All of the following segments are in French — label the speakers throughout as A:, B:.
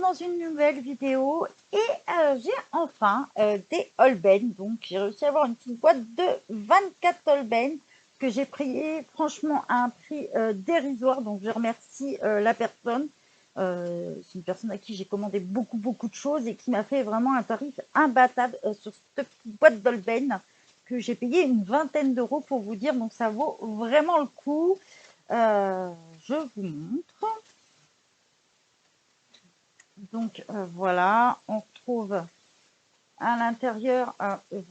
A: dans une nouvelle vidéo et j'ai enfin des Holbein. Donc j'ai réussi à avoir une petite boîte de 24 Holbein que j'ai payé franchement à un prix dérisoire. Donc je remercie la personne. C'est une personne à qui j'ai commandé beaucoup de choses et qui m'a fait vraiment un tarif imbattable sur cette petite boîte d'Holbein que j'ai payé une vingtaine d'euros pour vous dire. Donc ça vaut vraiment le coup. Je vous montre. Donc voilà, on retrouve à l'intérieur, je vais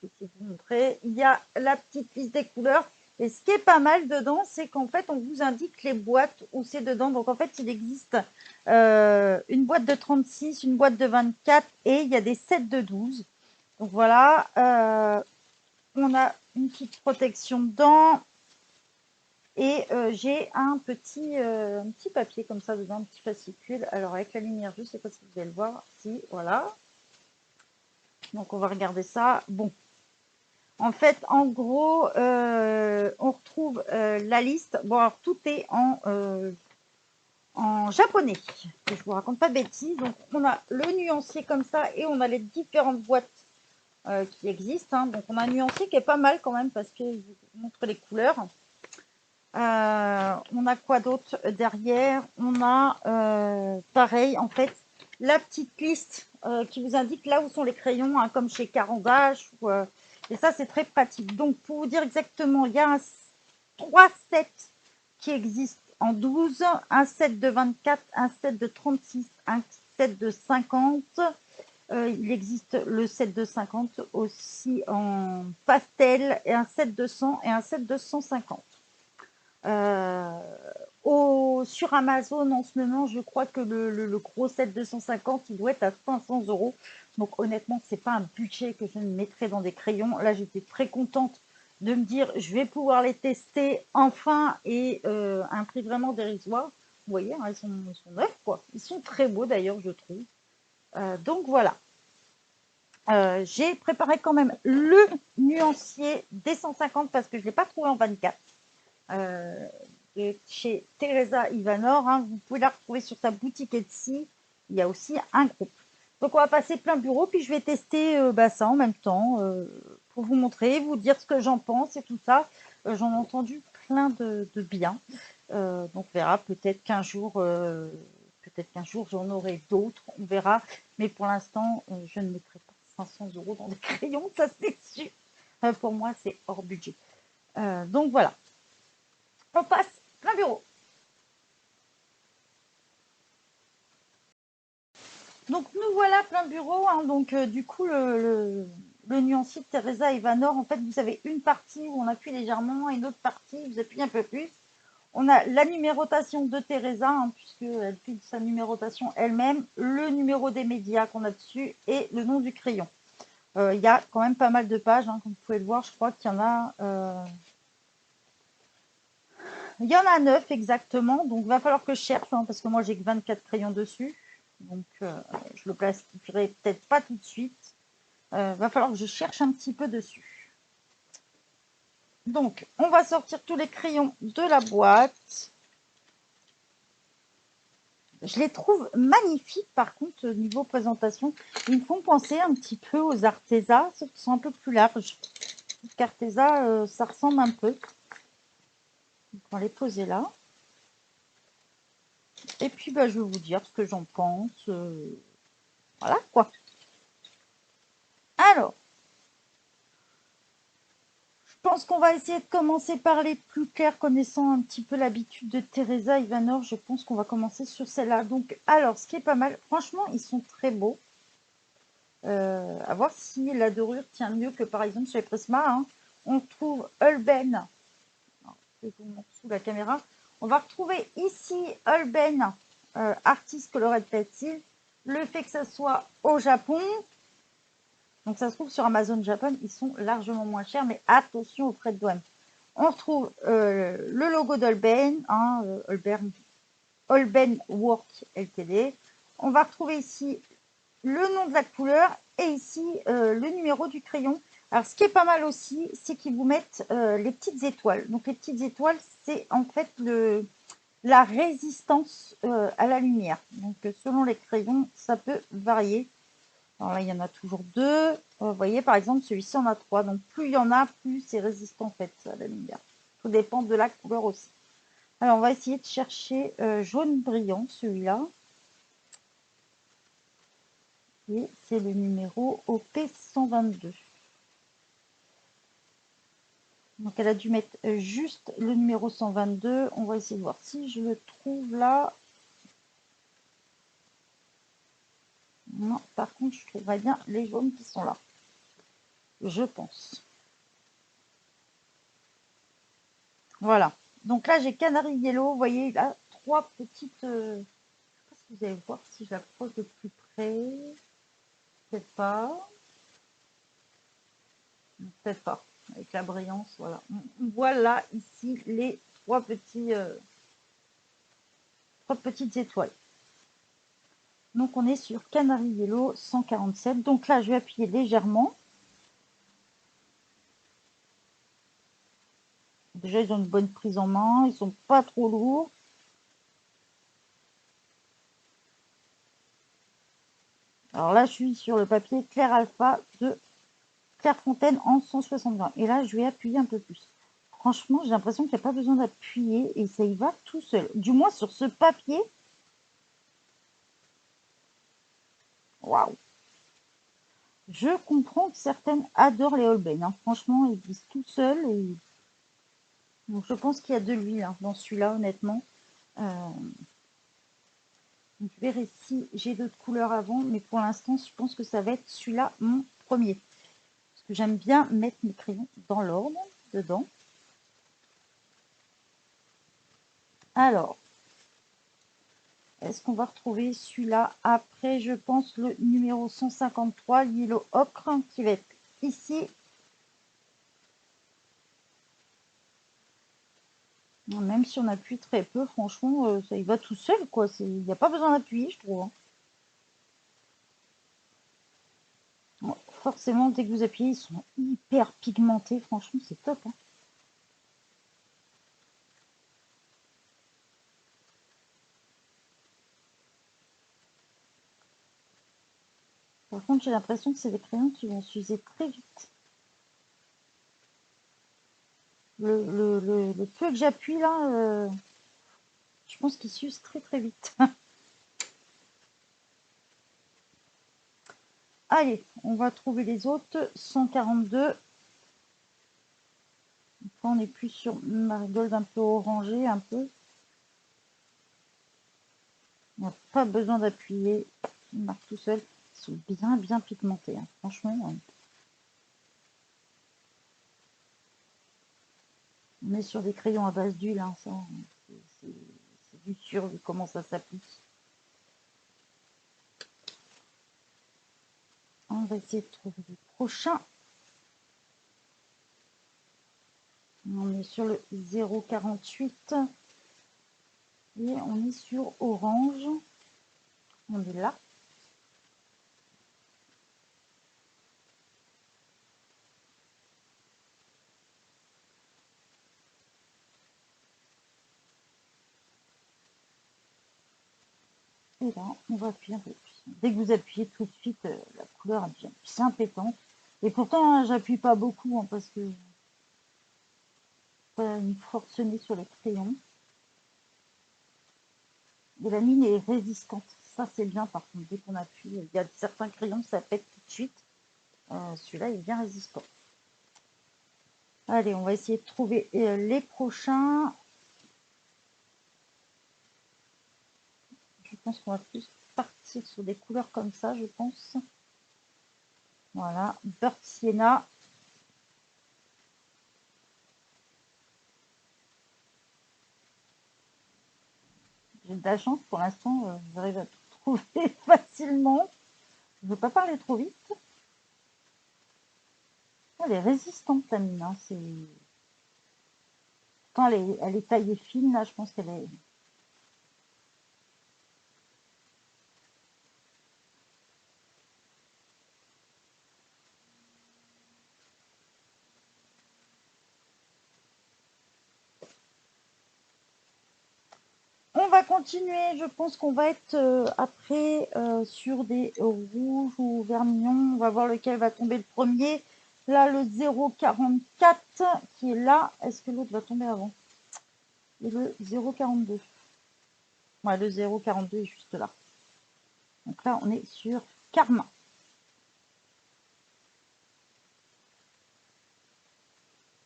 A: essayer de vous montrer, il y a la petite liste des couleurs. Et ce qui est pas mal dedans, c'est qu'en fait, on vous indique les boîtes où c'est dedans. Donc en fait, il existe une boîte de 36, une boîte de 24 et il y a des sets de 12. Donc voilà, on a une petite protection dedans. Et j'ai un petit papier comme ça dedans, un petit fascicule. Alors avec la lumière, je ne sais pas si vous allez le voir. Si, voilà. Donc on va regarder ça. Bon. En fait, en gros, on retrouve la liste. Bon, alors tout est en japonais. Que je vous raconte pas de bêtises. Donc on a le nuancier comme ça et on a les différentes boîtes qui existent. Hein. Donc on a un nuancier qui est pas mal quand même parce qu'il vous montre les couleurs. On a quoi d'autre derrière? On a pareil en fait la petite liste qui vous indique là où sont les crayons, hein, comme chez Caran-d'Ache. Et ça c'est très pratique. Donc pour vous dire exactement, il y a 3 sets qui existent en 12, un set de 24, un set de 36, un set de 50. Il existe le set de 50 aussi en pastel, et un set de 100 et un set de 150. Sur Amazon en ce moment, je crois que le gros set 250, il doit être à 500 euros. Donc honnêtement, c'est pas un budget que je ne mettrais dans des crayons. Là, j'étais très contente de me dire, je vais pouvoir les tester enfin et un prix vraiment dérisoire. Vous voyez, hein, ils sont neufs, quoi. Ils sont très beaux d'ailleurs, je trouve. Donc voilà. J'ai préparé quand même le nuancier des 150 parce que je ne l'ai pas trouvé en 24. Chez Teresa Ivanor. Hein, vous pouvez la retrouver sur sa boutique Etsy. Il y a aussi un groupe. Donc on va passer plein bureau, puis je vais tester ça en même temps pour vous montrer, vous dire ce que j'en pense et tout ça. J'en ai entendu plein de bien. Donc on verra, peut-être qu'un jour j'en aurai d'autres, on verra. Mais pour l'instant, je ne mettrai pas 500 euros dans des crayons, ça c'est sûr. Pour moi, c'est hors budget. Donc voilà. On passe plein bureau. Donc nous voilà plein bureau. Hein. Donc du coup, le nuancier de Teresa Ivanor, en fait, vous avez une partie où on appuie légèrement et une autre partie où vous appuyez un peu plus. On a la numérotation de Teresa, hein, puisqu'elle fait sa numérotation elle-même, le numéro des médias qu'on a dessus et le nom du crayon. Il y a quand même pas mal de pages, hein, comme vous pouvez le voir. Je crois qu'il y en a... Il y en a 9 exactement, donc il va falloir que je cherche, hein, parce que moi j'ai que 24 crayons dessus. Donc je le placerai peut-être pas tout de suite. Va falloir que je cherche un petit peu dessus. Donc on va sortir tous les crayons de la boîte. Je les trouve magnifiques par contre niveau présentation. Ils me font penser un petit peu aux Arteza, sauf qu'ils sont un peu plus larges. Arteza, ça ressemble un peu. Donc, on va les poser là. Et puis je vais vous dire ce que j'en pense. Voilà quoi. Alors, je pense qu'on va essayer de commencer par les plus clairs, connaissant un petit peu l'habitude de Teresa Ivanor. Je pense qu'on va commencer sur celle-là. Donc, alors, ce qui est pas mal, franchement, ils sont très beaux. À voir si la dorure tient mieux que par exemple chez Prisma. Hein. On trouve Holbein. Je vous montre sous la caméra. On va retrouver ici Holbein Artist Colored Pencil. Le fait que ça soit au Japon, donc ça se trouve sur Amazon Japan, ils sont largement moins chers, mais attention aux frais de douane. On retrouve le logo d'Holbein, hein, Holbein Work Ltd. On va retrouver ici le nom de la couleur et ici le numéro du crayon. Alors ce qui est pas mal aussi, c'est qu'ils vous mettent les petites étoiles. Donc les petites étoiles, c'est en fait la résistance à la lumière. Donc, selon les crayons, ça peut varier. Alors là, il y en a toujours deux. Vous voyez, par exemple, celui-ci en a trois. Donc, plus il y en a, plus c'est résistant en fait à la lumière. Tout dépend de la couleur aussi. Alors, on va essayer de chercher jaune brillant, celui-là. Et c'est le numéro OP122. Donc, elle a dû mettre juste le numéro 122. On va essayer de voir si je le trouve là. Non, par contre, je trouverai bien les jaunes qui sont là. Je pense. Voilà. Donc là, j'ai Canary Yellow. Vous voyez, il a trois petites... je sais pas si vous allez voir si je l'approche de plus près. Peut-être pas. Peut-être pas. Avec la brillance, voilà. On voit là, ici, les trois petites étoiles. Donc, on est sur Canary Yellow 147. Donc là, je vais appuyer légèrement. Déjà, ils ont une bonne prise en main. Ils sont pas trop lourds. Alors là, je suis sur le papier Clair Alpha de Clairefontaine en 160 Et là, je vais appuyer un peu plus. Franchement, j'ai l'impression qu'il n'y a pas besoin d'appuyer et ça y va tout seul. Du moins sur ce papier. Waouh! Je comprends que certaines adorent les Holbein. Hein. Franchement, ils glissent tout seuls. Et... Donc, je pense qu'il y a de l'huile hein, dans celui-là, honnêtement. Donc, je verrai si j'ai d'autres couleurs avant. Mais pour l'instant, je pense que ça va être celui-là mon premier. Parce que j'aime bien mettre mes crayons dans l'ordre, dedans. Alors, est-ce qu'on va retrouver celui-là après, je pense, le numéro 153, Yellow Ocre, qui va être ici. Même si on appuie très peu, franchement, ça y va tout seul, quoi. Il n'y a pas besoin d'appuyer, je trouve. Hein. Bon, forcément, dès que vous appuyez, ils sont hyper pigmentés. Franchement, c'est top. Hein. Par contre, j'ai l'impression que c'est des crayons qui vont s'user très vite. Le peu que j'appuie là, je pense qu'il s'use très très vite. Allez, on va trouver les autres. 142. On est plus sur marigold un peu orangé, un peu. On n'a pas besoin d'appuyer. Il marque tout seul. Ils sont bien, bien pigmentés. Hein. Franchement, on est sur des crayons à base d'huile. Hein, c'est du sûr vu comment ça s'applique. On va essayer de trouver le prochain. On est sur le 0,48. Et on est sur orange. On est là. Et là, on va appuyer un peu plus. Dès que vous appuyez tout de suite, la couleur devient bien pétante. Et pourtant, hein, j'appuie pas beaucoup hein, parce que pas une forcenée sur les crayons. Et la mine est résistante. Ça, c'est bien par contre. Dès qu'on appuie, il y a certains crayons, ça pète tout de suite. Celui-là est bien résistant. Allez, on va essayer de trouver les prochains. Je pense qu'on va plus partir sur des couleurs comme ça, je pense. Voilà, Bird Sienna. J'ai de la chance pour l'instant, j'arrive à tout trouver facilement. Je ne veux pas parler trop vite. Elle est résistante, la mine. Hein. Quand elle est taillée fine, là, je pense qu'elle est. va continuer. Je pense qu'on va être après sur des rouges ou vermillons. On va voir lequel va tomber le premier. Là, le 0,44 qui est là. Est-ce que l'autre va tomber avant? Et le 0,42. Ouais, le 0,42 est juste là. Donc là, on est sur Karma.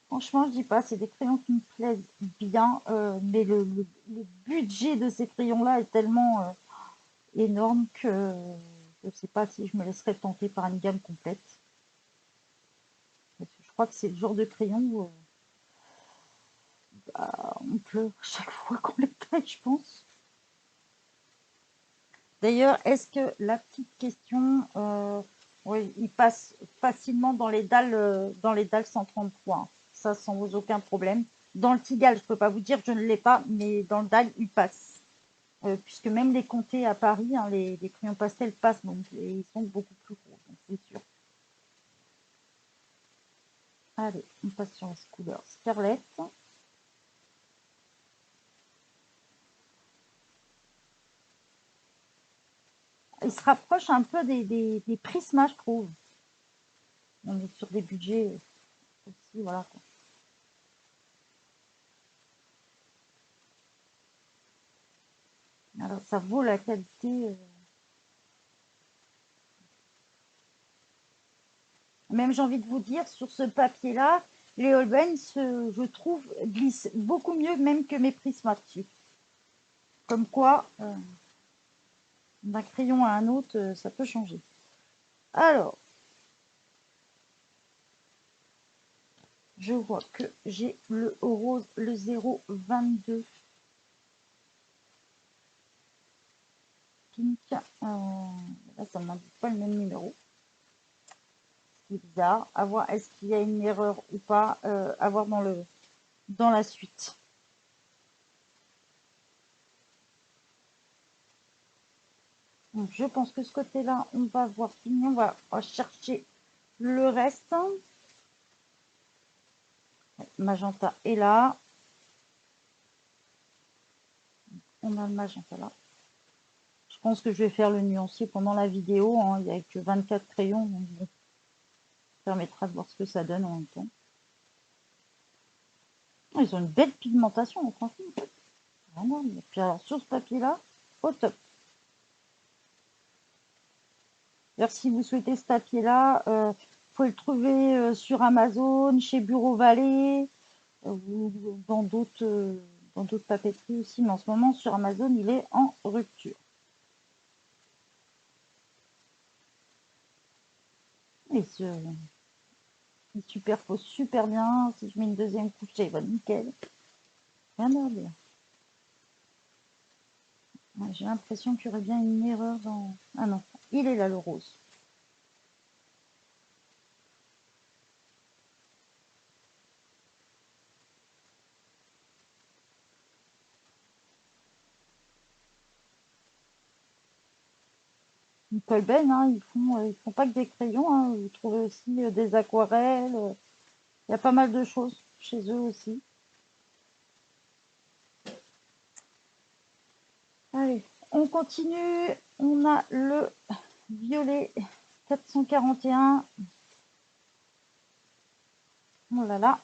A: Franchement, je dis pas, c'est des crayons qui me plaisent bien, mais le budget de ces crayons-là est tellement énorme que je ne sais pas si je me laisserais tenter par une gamme complète. Parce que je crois que c'est le genre de crayon où on pleure chaque fois qu'on les paye, je pense. D'ailleurs, est-ce que la petite question, oui, il passe facilement dans les dalles 133, hein. Ça sans aucun problème. Dans le Tigal, je peux pas vous dire, je ne l'ai pas, mais dans le dalle, il passe. Puisque même les comtés à Paris, hein, les crayons pastels passent, donc ils sont beaucoup plus gros, donc c'est sûr. Allez, on passe sur la couleur Scarlett. Il se rapproche un peu des Prisma, je trouve. On est sur des budgets aussi, voilà, quoi. Alors, ça vaut la qualité. Même, j'ai envie de vous dire, sur ce papier-là, les Holbein, je trouve, glissent beaucoup mieux même que mes Prisma dessus. Comme quoi, d'un crayon à un autre, ça peut changer. Alors, je vois que j'ai le rose, le 0,22 pink. Là, ça ne m'indique pas le même numéro. C'est bizarre. À voir, est-ce qu'il y a une erreur ou pas à voir dans la suite. Donc, je pense que ce côté-là, on va voir fini. On va chercher le reste. Magenta est là. On a le magenta là. Je pense que je vais faire le nuancier pendant la vidéo, hein. Il n'y a que 24 crayons, donc bon, ça permettra de voir ce que ça donne en même temps. Ils ont une belle pigmentation, franchement. Vraiment. Et puis alors, sur ce papier-là, au top. D'ailleurs, si vous souhaitez ce papier-là, vous pouvez le trouver sur Amazon, chez Bureau Vallée, ou dans d'autres papeteries aussi. Mais en ce moment, sur Amazon, il est en rupture. Et il superpose super bien. Si je mets une deuxième couche, il va nickel. Rien à dire. J'ai l'impression qu'il y aurait bien une erreur dans... Ah non, il est là le rose. Colben, hein, ils font pas que des crayons, hein, vous trouvez aussi des aquarelles. Il y a pas mal de choses chez eux aussi. Allez, on continue. On a le violet 441. Oh là là.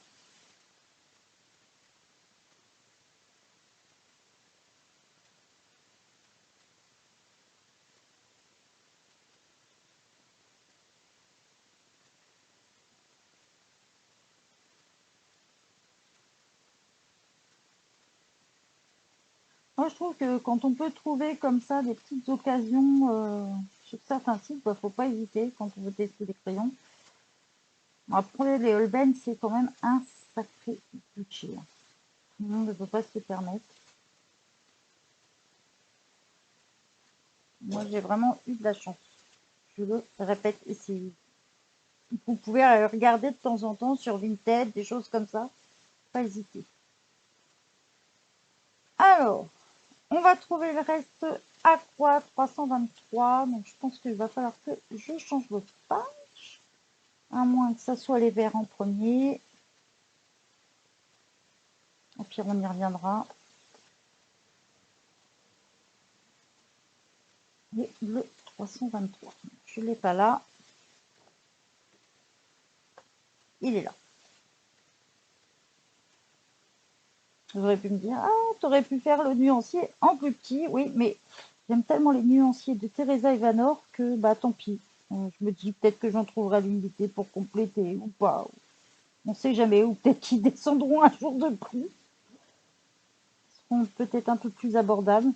A: Moi, je trouve que quand on peut trouver comme ça des petites occasions sur certains sites, il ne faut pas hésiter quand on veut tester des crayons. Après, les Holbein, c'est quand même un sacré budget. Tout le monde ne peut pas se le permettre. Moi, j'ai vraiment eu de la chance. Je le répète ici. Vous pouvez regarder de temps en temps sur Vinted, des choses comme ça. Pas hésiter. Alors, on va trouver le reste Aqua 323. Donc, je pense qu'il va falloir que je change de page. À moins que ça soit les verts en premier. Au pire, on y reviendra. Et le 323. Je ne l'ai pas là. Il est là. J'aurais pu me dire, ah, t'aurais pu faire le nuancier en plus petit. Oui, mais j'aime tellement les nuanciers de Teresa Ivanor que, bah, tant pis. Je me dis peut-être que j'en trouverai l'unité pour compléter ou pas. On sait jamais. Ou peut-être qu'ils descendront un jour de prix. Ils seront peut-être un peu plus abordables.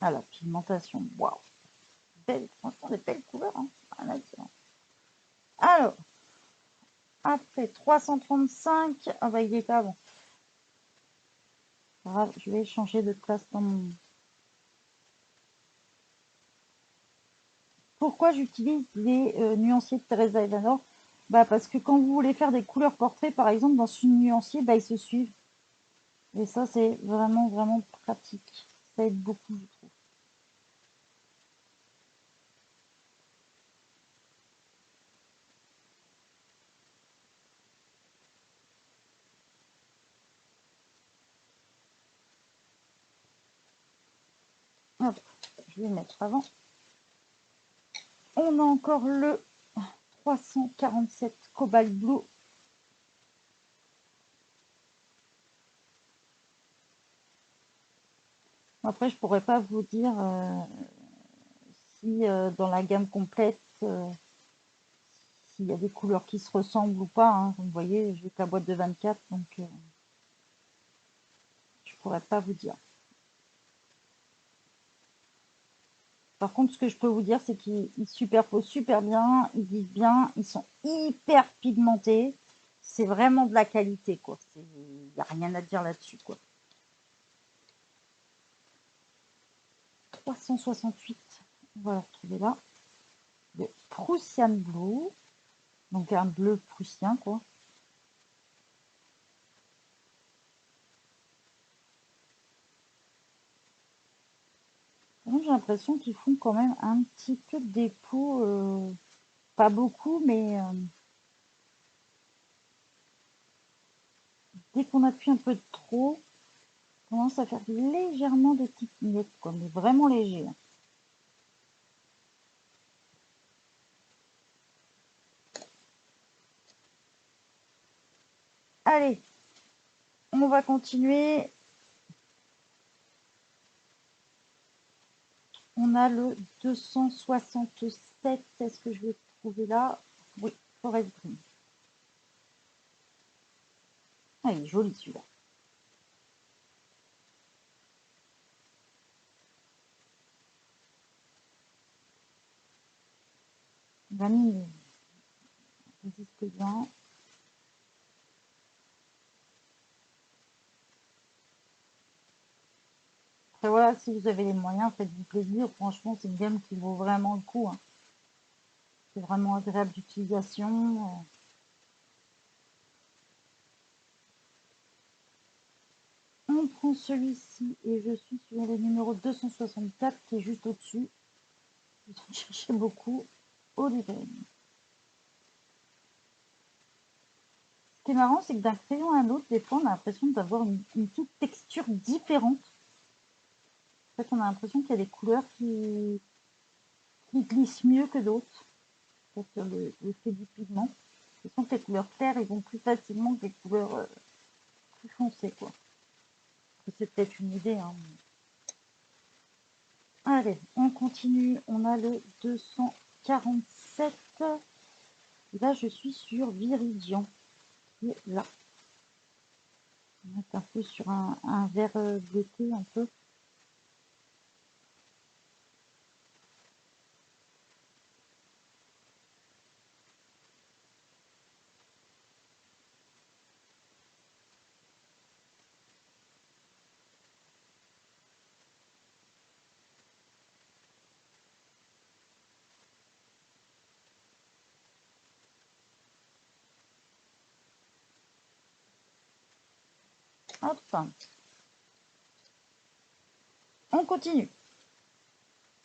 A: Ah, la pigmentation. Waouh. Belle. Franchement, des belles couleurs. Hein. Rien à dire. Alors, après 335. Ah, bah, il est pas avant. Grave, je vais changer de place dans mon. Pourquoi j'utilise les nuanciers de Teresa Ivanov? Bah parce que quand vous voulez faire des couleurs portraits, par exemple, dans ce nuancier, bah, ils se suivent. Et ça, c'est vraiment, vraiment pratique. Ça aide beaucoup, je trouve. Hop, je vais mettre avant. On a encore le 347 Cobalt Blue. Après, je pourrais pas vous dire si dans la gamme complète, s'il y a des couleurs qui se ressemblent ou pas. Hein. Vous voyez, j'ai que la boîte de 24, donc je pourrais pas vous dire. Par contre, ce que je peux vous dire, c'est qu'ils superposent super bien, ils disent bien, ils sont hyper pigmentés. C'est vraiment de la qualité, quoi. Il n'y a rien à dire là-dessus, quoi. 368, on va le retrouver là. Le Prussian Blue, donc un bleu prussien, quoi. J'ai l'impression qu'ils font quand même un petit peu de dépôt, pas beaucoup, mais dès qu'on appuie un peu trop, on commence à faire légèrement des petites miettes, quoi, mais vraiment léger. Hein. Allez, on va continuer. On a le 267. Est-ce que je vais trouver là? Oui, Forest Green. Ah, il est joli celui-là. Vanille résiste bien. Après voilà, si vous avez les moyens, faites-vous plaisir. Franchement, c'est une gamme qui vaut vraiment le coup. Hein. C'est vraiment agréable d'utilisation. On prend celui-ci et je suis sur le numéro 264 qui est juste au-dessus. Je cherchais beaucoup. Olivine. Ce qui est marrant, c'est que d'un crayon à l'autre, des fois, on a l'impression d'avoir une toute texture différente. En fait, on a l'impression qu'il y a des couleurs qui glissent mieux que d'autres. C'est l'effet du pigment. Je sens que les couleurs claires, ils vont plus facilement que les couleurs plus foncées, quoi. C'est peut-être une idée, hein. Allez, on continue. On a le 247. Là, je suis sur Viridian. Et là, on est un peu sur un vert bleuté, un peu. Hop, on continue.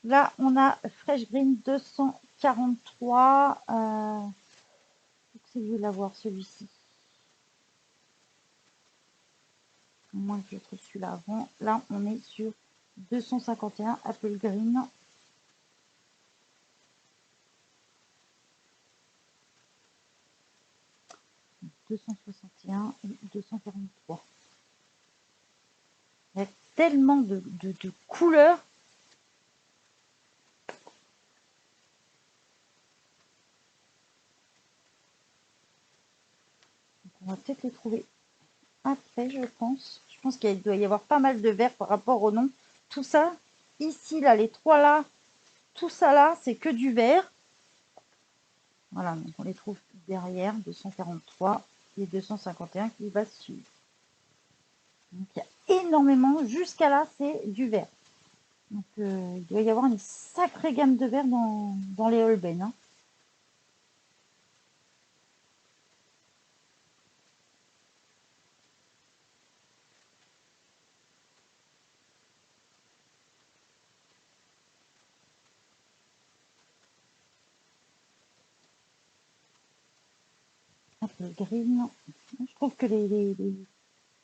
A: Là, on a Fresh Green 243. Je vais l'avoir celui-ci. Moins que je trouve celui-là avant. Là, on est sur 251 Apple Green. « 261 et 243. Il y a tellement de couleurs. Donc on va peut-être les trouver après, je pense. Je pense qu'il doit y avoir pas mal de vert par rapport au nom. Tout ça, ici, là, les trois là, tout ça là, c'est que du vert. Voilà, donc on les trouve derrière, 243 et 251 qui va suivre. Donc il y a énormément, jusqu'à là, c'est du vert. Donc il doit y avoir une sacrée gamme de vert dans les Holbein. Hein. Apple Green. Je trouve que les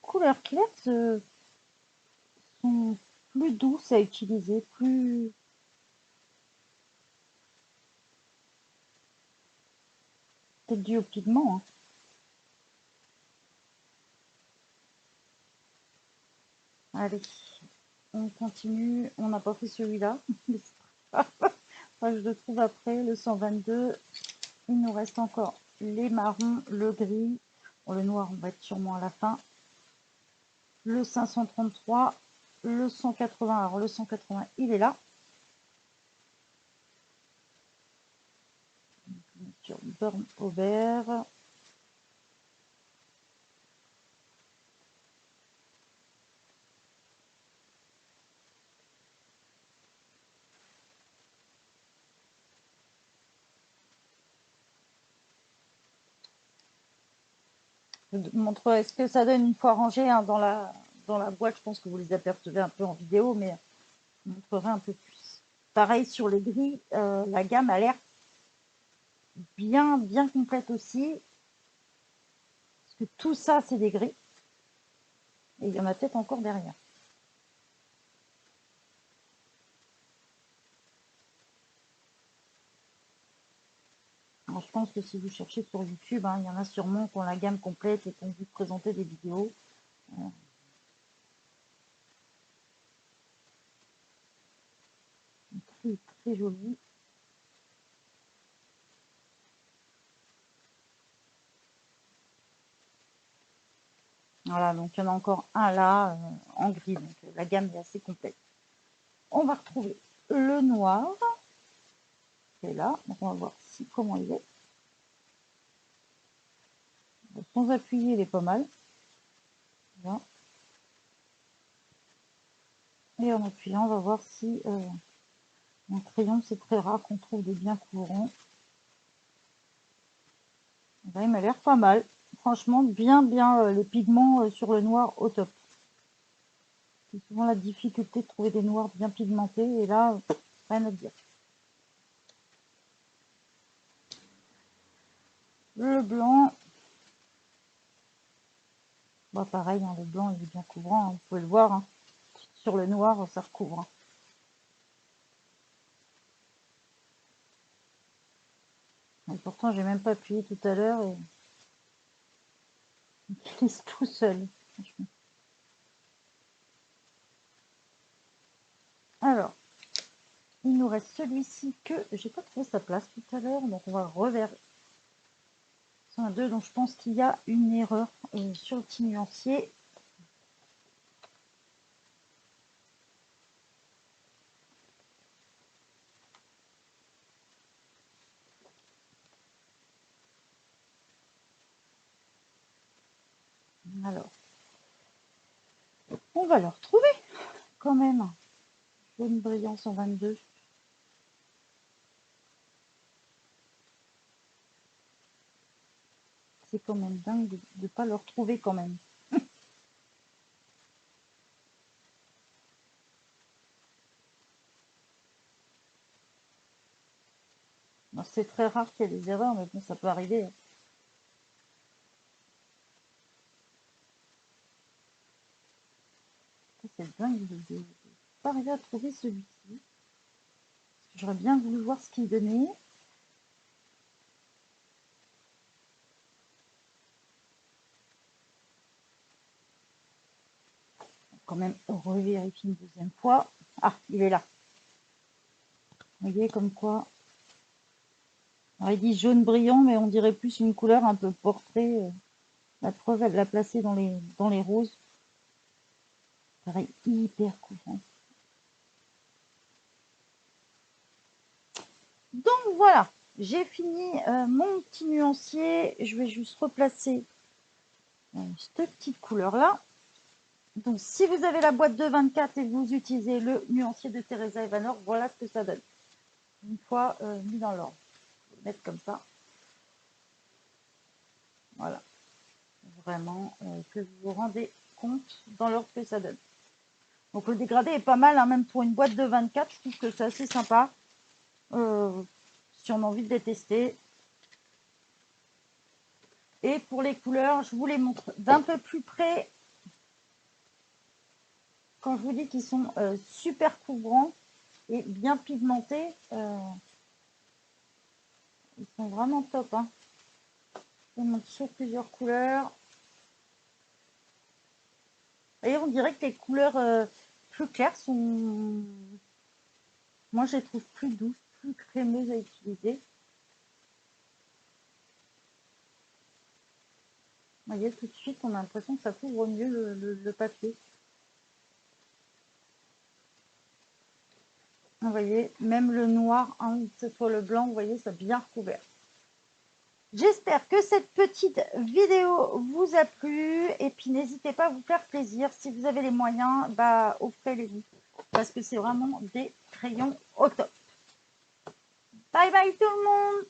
A: couleurs claires sont plus douces à utiliser, plus... Peut-être dû au pigment. Hein. Allez, on continue. On n'a pas fait celui-là. Enfin, je le trouve après, le 122. Il nous reste encore les marrons, le gris. Bon, le noir, on va être sûrement à la fin. Le 533, le 180. Alors, le 180, il est là. Sur Burn au vert. Je vous montrerai ce que ça donne une fois rangé hein, dans la boîte. Je pense que vous les apercevez un peu en vidéo, mais je vous montrerai un peu plus. Pareil sur les gris, la gamme a l'air bien complète aussi. Parce que tout ça, c'est des gris. Et il y en a peut-être encore derrière. Alors, je pense que si vous cherchez sur YouTube, hein, il y en a sûrement qui ont la gamme complète et qui ont vu présenter des vidéos. Très joli. Voilà, donc il y en a encore un là en gris. Donc la gamme est assez complète. On va retrouver le noir. Qui est là. Donc on va voir comment il est. Sans appuyer, il est pas mal. Voilà. Et en appuyant, on va voir si un crayon, c'est très rare qu'on trouve des bien courants. Là, il m'a l'air pas mal. Franchement, bien les pigments sur le noir au top. C'est souvent la difficulté de trouver des noirs bien pigmentés. Et là, rien à dire. Le blanc. Bah, pareil, hein, le blanc, il est bien couvrant. Hein, vous pouvez le voir. Hein. Sur le noir, ça recouvre. Hein. Et pourtant, j'ai même pas appuyé tout à l'heure. Et il glisse tout seul. Franchement. Alors, il nous reste celui-ci que j'ai pas trouvé sa place tout à l'heure, donc on va reverser. C'est un 2, donc je pense qu'il y a une erreur sur le petit nuancier. Alors, on va le retrouver quand même. Jaune brillant 122. C'est quand même dingue de ne pas le retrouver quand même. C'est très rare qu'il y ait des erreurs, mais bon, ça peut arriver. c'est dingue de pas arriver à trouver celui-ci. J'aurais bien voulu voir ce qu'il donnait. Quand même revérifier une deuxième fois. Ah, il est là. Vous voyez comme quoi. Alors, il dit jaune brillant, mais on dirait plus une couleur un peu portrait. La preuve, elle l'a placé dans les roses. Pareil, hyper courant. Donc voilà, j'ai fini mon petit nuancier. Je vais juste replacer cette petite couleur-là. Donc si vous avez la boîte de 24 et que vous utilisez le nuancier de Teresa Evanor, voilà ce que ça donne. Une fois mis dans l'ordre. Je vais mettre comme ça. Voilà. Vraiment que vous vous rendez compte dans l'ordre que ça donne. Donc le dégradé est pas mal, hein, même pour une boîte de 24, je trouve que c'est assez sympa. Si on a envie de les tester. Et pour les couleurs, je vous les montre d'un peu plus près. Quand je vous dis qu'ils sont super couvrants et bien pigmentés, ils sont vraiment top. Hein. Je vous montre sur plusieurs couleurs. Et on dirait que les couleurs plus claires sont... Moi, je les trouve plus douces, plus crémeuses à utiliser. Vous voyez, tout de suite, on a l'impression que ça couvre mieux le papier. Vous voyez, même le noir, hein, que ce soit le blanc, vous voyez, ça a bien recouvert. J'espère que cette petite vidéo vous a plu et puis n'hésitez pas à vous faire plaisir. Si vous avez les moyens, bah, offrez-les-vous parce que c'est vraiment des crayons au top. Bye bye tout le monde!